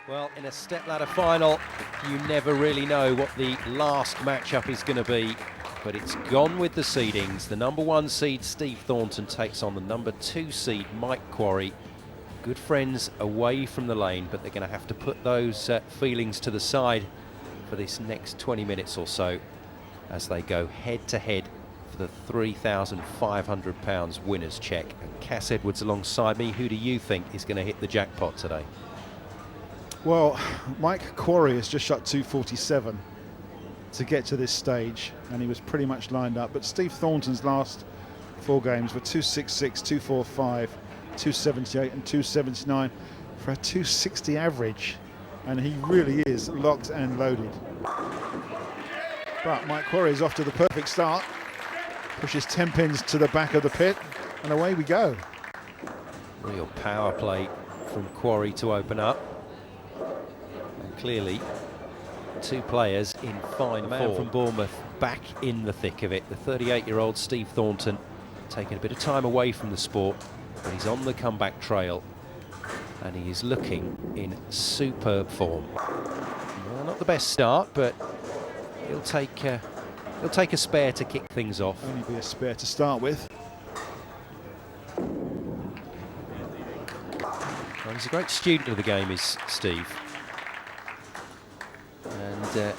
Well, in a step-ladder final, you never really know what the last matchup is going to be, but it's gone with the seedings. The number 1 seed, Steve Thornton, takes on the number 2 seed, Mike Quarry. Good friends away from the lane, but they're going to have to put those feelings to the side for this next 20 minutes or so as they go head-to-head for the £3,500 winner's check. And Cass Edwards alongside me, who do you think is going to hit the jackpot today? Well, Mike Quarry has just shot 247 to get to this stage, and he was pretty much lined up. But Steve Thornton's last 4 games were 266, 245, 278 and 279 for a 260 average, and he really is locked and loaded. But Mike Quarry is off to the perfect start, pushes 10 pins to the back of the pit, and away we go. Real power play from Quarry to open up. Clearly, 2 players in fine form. Man from Bournemouth back in the thick of it. The 38-year-old Steve Thornton taking a bit of time away from the sport, but he's on the comeback trail and he is looking in superb form. Well, not the best start, but he'll take a spare to kick things off. Only be a spare to start with. Well, he's a great student of the game, is Steve. And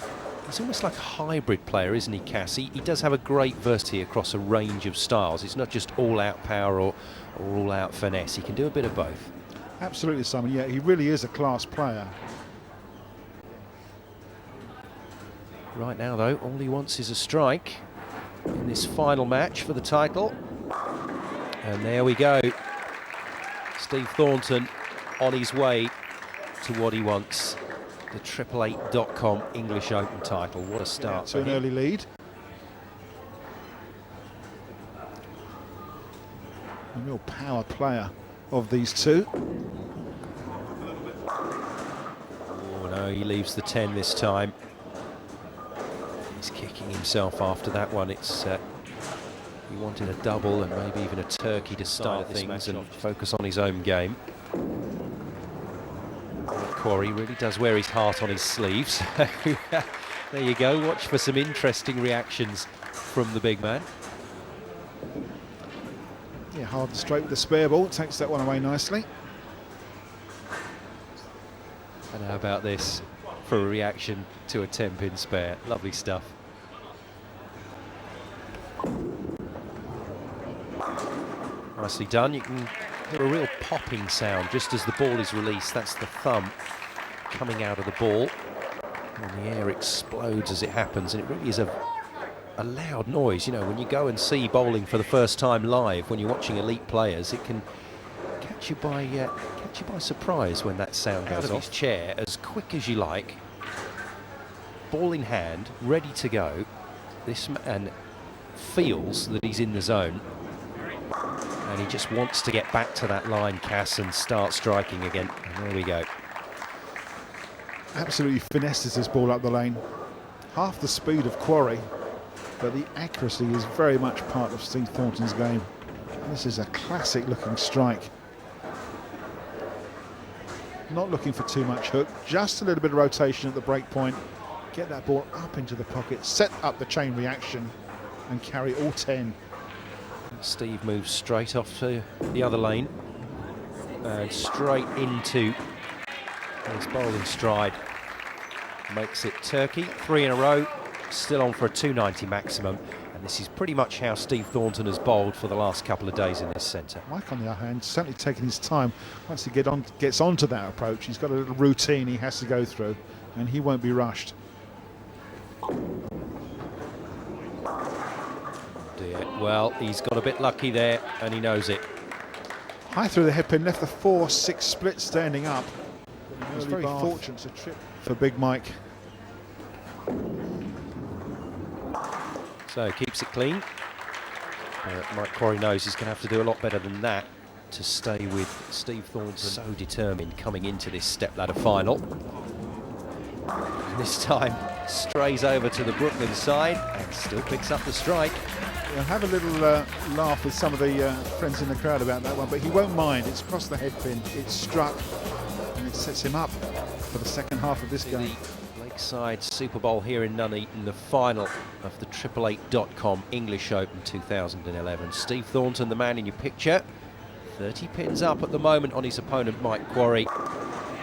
he's almost like a hybrid player, isn't he, Cass? He does have a great versatility across a range of styles. It's not just all-out power or all-out finesse. He can do a bit of both. Absolutely, Simon. Yeah, he really is a class player. Right now, though, all he wants is a strike in this final match for the title. And there we go. Steve Thornton on his way to what he wants. The 888.com English Open title. What a start. To an early lead. A real power player of these 2. Oh no, he leaves the 10 this time. He's kicking himself after that one. It's he wanted a double and maybe even a turkey to start things and focus on his own game. Quarry really does wear his heart on his sleeves. There you go, watch for some interesting reactions from the big man. Yeah, hard and straight with the spare ball, takes that one away nicely. And how about this for a reaction to a 10-pin spare? Lovely stuff. Nicely done. You can hear a real popping sound just as the ball is released. That's the thumb coming out of the ball, and the air explodes as it happens, and it really is a loud noise. You know, when you go and see bowling for the first time live, when you're watching elite players, it can catch you by surprise when that sound goes off. Out of his chair as quick as you like, ball in hand, ready to go. This man feels that he's in the zone, and he just wants to get back to that line, Cass, and start striking again. And there we go. Absolutely finesses this ball up the lane. Half the speed of Quarry, but the accuracy is very much part of Steve Thornton's game. This is a classic looking strike. Not looking for too much hook, just a little bit of rotation at the break point. Get that ball up into the pocket, set up the chain reaction, and carry all 10. Steve moves straight off to the other lane and straight into his bowling stride. Makes it turkey, 3 in a row, still on for a 290 maximum, and this is pretty much how Steve Thornton has bowled for the last couple of days in this centre. Mike, on the other hand, certainly taking his time. Once he gets onto that approach, he's got a little routine he has to go through, and he won't be rushed. Well, he's got a bit lucky there, and he knows it. High through the headpin, left the 4-6 split standing up. He was very fortunate to trip for Big Mike. So keeps it clean. Mike Quarry knows he's going to have to do a lot better than that to stay with Steve Thornton. So determined coming into this step-ladder final. And this time strays over to the Brooklyn side and still picks up the strike. He'll have a little laugh with some of the friends in the crowd about that one, but he won't mind. It's across the head pin, it's struck, and it sets him up for the second half of this game. The Lakeside Super Bowl here in Nuneaton, the final of the 888.com English Open 2011. Steve Thornton, the man in your picture, 30 pins up at the moment on his opponent Mike Quarry,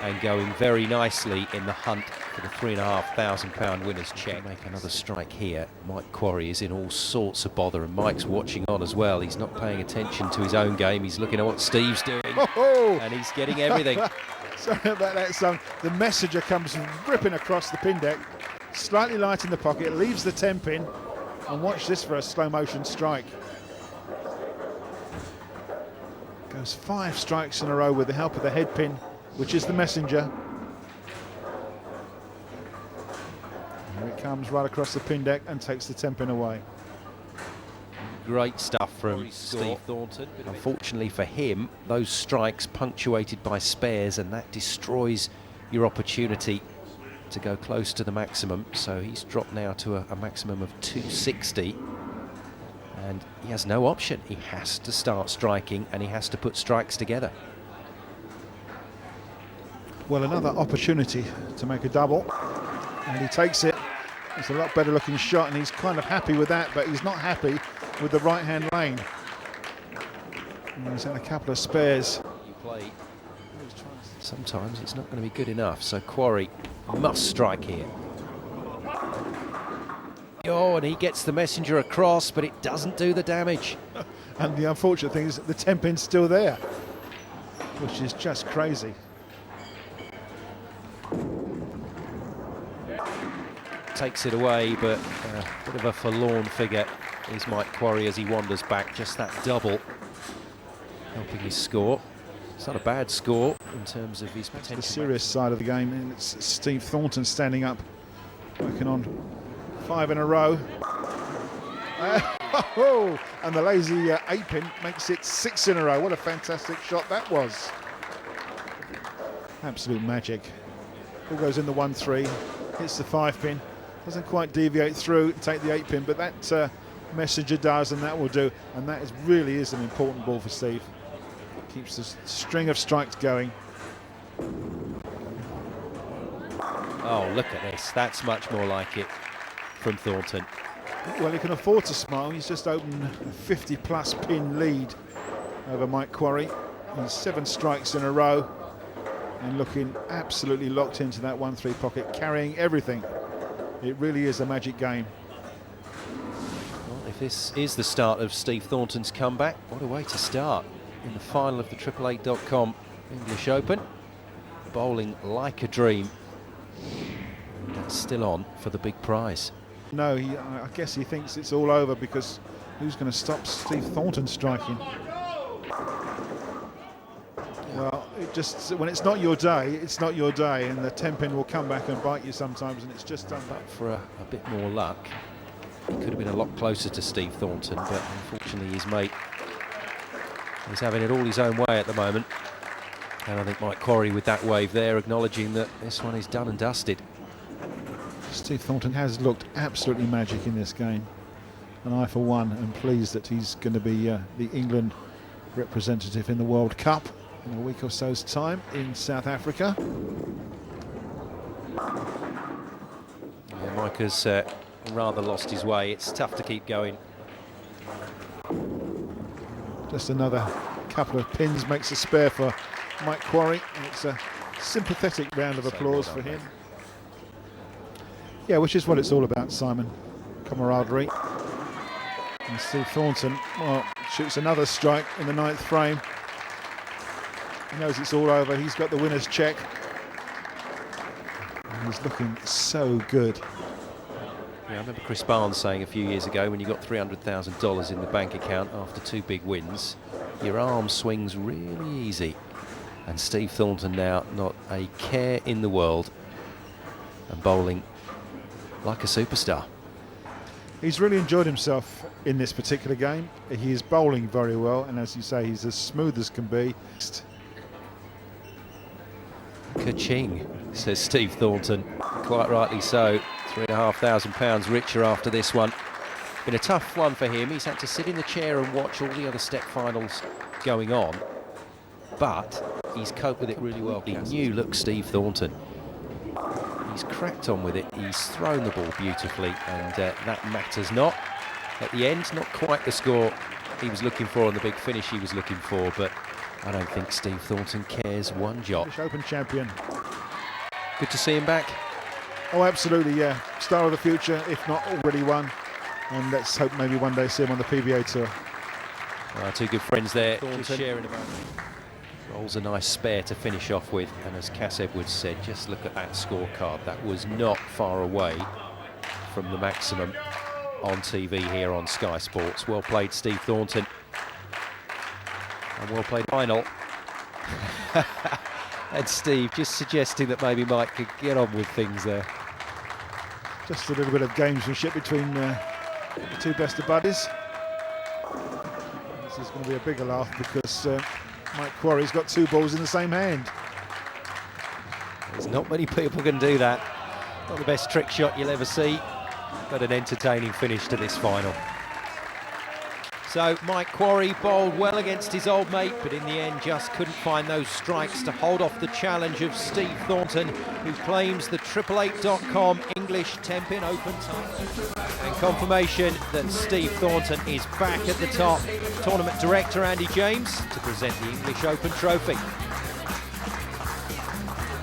and going very nicely in the hunt for the £3,500 winner's check. Make another strike here. Mike Quarry is in all sorts of bother, and Mike's watching on as well. He's not paying attention to his own game. He's looking at what Steve's doing, and he's getting everything. Sorry about that, son. The messenger comes ripping across the pin deck, slightly light in the pocket, leaves the 10 pin, and watch this for a slow motion strike. Goes 5 strikes in a row with the help of the head pin, which is the messenger. Here it comes right across the pin deck and takes the 10 pin away. Great stuff from Steve Thornton. Unfortunately for him, those strikes punctuated by spares, and that destroys your opportunity to go close to the maximum. So he's dropped now to a maximum of 260, and he has no option. He has to start striking, and he has to put strikes together. Well, another opportunity to make a double, and he takes it. It's a lot better looking shot, and he's kind of happy with that, but he's not happy with the right hand lane. And he's had a couple of spares. You play. Sometimes it's not going to be good enough, so Quarry must strike here. Oh, and he gets the messenger across, but it doesn't do the damage. And the unfortunate thing is that the 10 pin's still there, which is just crazy. Takes it away, but a bit of a forlorn figure is Mike Quarry as he wanders back. Just that double helping his score. It's not a bad score in terms of his potential. The serious side of the game, and it's Steve Thornton standing up, working on 5 in a row. And the lazy 8 pin makes it 6 in a row. What a fantastic shot that was. Absolute magic. Ball goes in the 1-3, hits the 5 pin. Doesn't quite deviate through, take the 8 pin, but that messenger does, and that will do. And that really is an important ball for Steve. Keeps the string of strikes going. Oh, look at this. That's much more like it from Thornton. Well, he can afford to smile. He's just opened a 50-plus pin lead over Mike Quarry. He's 7 strikes in a row, and looking absolutely locked into that 1-3 pocket, carrying everything. It really is a magic game. Well, if this is the start of Steve Thornton's comeback, what a way to start in the final of the 888.com English Open. Bowling like a dream. And that's still on for the big prize. No, I guess he thinks it's all over, because who's going to stop Steve Thornton striking? Well, when it's not your day, it's not your day, and the 10 pin will come back and bite you sometimes, and it's just done that. For a bit more luck, he could have been a lot closer to Steve Thornton, but unfortunately his mate is having it all his own way at the moment. And I think Mike Quarry with that wave there, acknowledging that this one is done and dusted. Steve Thornton has looked absolutely magic in this game, and I for one am pleased that he's going to be the England representative in the World Cup in a week or so's time in South Africa. Yeah, Mike has rather lost his way. It's tough to keep going. Just another couple of pins makes a spare for Mike Quarry, and it's a sympathetic round of applause for him. Yeah, which is what it's all about, Simon. Camaraderie. And Steve Thornton, well, shoots another strike in the 9th frame. He knows it's all over. He's got the winner's check. And he's looking so good. Yeah, I remember Chris Barnes saying a few years ago, when you got $300,000 in the bank account after 2 big wins, your arm swings really easy. And Steve Thornton now, not a care in the world, and bowling like a superstar. He's really enjoyed himself in this particular game. He is bowling very well, and as you say, he's as smooth as can be. Ka-ching, says Steve Thornton. Quite rightly so. £3,500 richer after this one. Been a tough one for him. He's had to sit in the chair and watch all the other step finals going on. But he's coped with it really well. He knew, look, Steve Thornton. He's cracked on with it, he's thrown the ball beautifully, and that matters not. At the end, not quite the score he was looking for and the big finish he was looking for, but I don't think Steve Thornton cares one jot. British Open champion. Good to see him back. Oh, absolutely, yeah. Star of the future, if not already won. And let's hope maybe one day see him on the PBA Tour. Two good friends there, just sharing a moment. Rolls a nice spare to finish off with, and as Cass Edwards said, just look at that scorecard. That was not far away from the maximum on TV here on Sky Sports. Well played, Steve Thornton. And well played final. And Steve just suggesting that maybe Mike could get on with things there. Just a little bit of gamesmanship between the two best of buddies. This is going to be a bigger laugh because Mike Quarry's got two balls in the same hand. There's not many people can do that. Not the best trick shot you'll ever see, but an entertaining finish to this final. So Mike Quarry bowled well against his old mate, but in the end just couldn't find those strikes to hold off the challenge of Steve Thornton, who claims the 888.com English 10-pin Open title. And confirmation that Steve Thornton is back at the top. Tournament director Andy James to present the English Open trophy.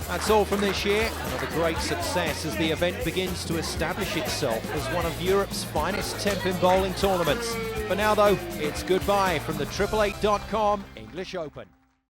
That's all from this year. Another great success as the event begins to establish itself as one of Europe's finest 10-pin bowling tournaments. For now though, it's goodbye from the 888.com English Open.